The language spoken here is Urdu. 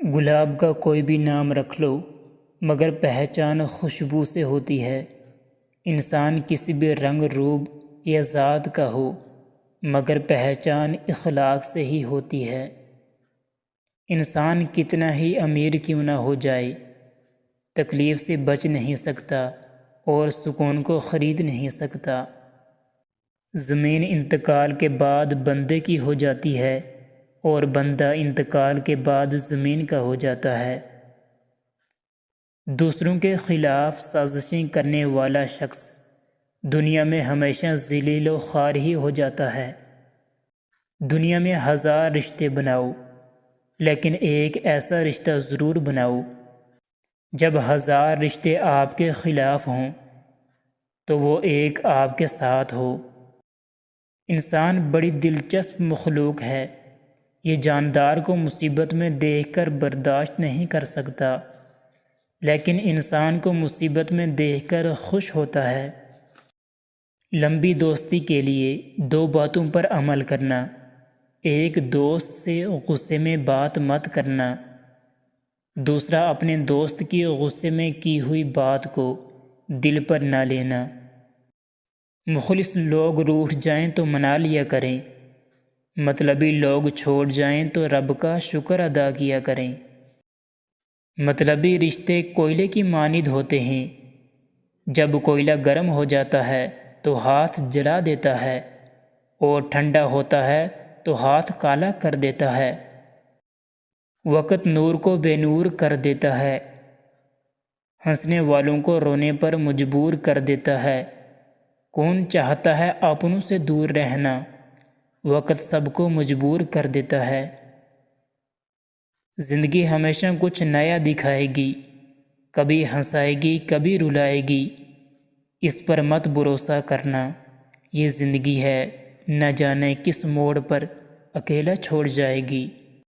گلاب کا کوئی بھی نام رکھ لو مگر پہچان خوشبو سے ہوتی ہے۔ انسان کسی بھی رنگ روپ یا ذات کا ہو مگر پہچان اخلاق سے ہی ہوتی ہے۔ انسان کتنا ہی امیر کیوں نہ ہو جائے، تکلیف سے بچ نہیں سکتا اور سکون کو خرید نہیں سکتا۔ زمین انتقال کے بعد بندے کی ہو جاتی ہے اور بندہ انتقال کے بعد زمین کا ہو جاتا ہے۔ دوسروں کے خلاف سازشیں کرنے والا شخص دنیا میں ہمیشہ ذلیل و خوار ہی ہو جاتا ہے۔ دنیا میں 1000 رشتے بناؤ لیکن ایک ایسا رشتہ ضرور بناؤ جب 1000 رشتے آپ کے خلاف ہوں تو وہ ایک آپ کے ساتھ ہو۔ انسان بڑی دلچسپ مخلوق ہے، یہ جاندار کو مصیبت میں دیکھ کر برداشت نہیں کر سکتا لیکن انسان کو مصیبت میں دیکھ کر خوش ہوتا ہے۔ لمبی دوستی کے لیے 2 باتوں پر عمل کرنا: ایک، دوست سے غصے میں بات مت کرنا، دوسرا، اپنے دوست کی غصے میں کی ہوئی بات کو دل پر نہ لینا۔ مخلص لوگ روٹھ جائیں تو منا لیا کریں، مطلبی لوگ چھوڑ جائیں تو رب کا شکر ادا کیا کریں۔ مطلبی رشتے کوئلے کی مانند ہوتے ہیں، جب کوئلہ گرم ہو جاتا ہے تو ہاتھ جلا دیتا ہے اور ٹھنڈا ہوتا ہے تو ہاتھ کالا کر دیتا ہے۔ وقت نور کو بے نور کر دیتا ہے، ہنسنے والوں کو رونے پر مجبور کر دیتا ہے۔ کون چاہتا ہے اپنوں سے دور رہنا، وقت سب کو مجبور کر دیتا ہے۔ زندگی ہمیشہ کچھ نیا دکھائے گی، کبھی ہنسائے گی کبھی رلائے گی، اس پر مت بھروسہ کرنا، یہ زندگی ہے نہ جانے کس موڑ پر اکیلا چھوڑ جائے گی۔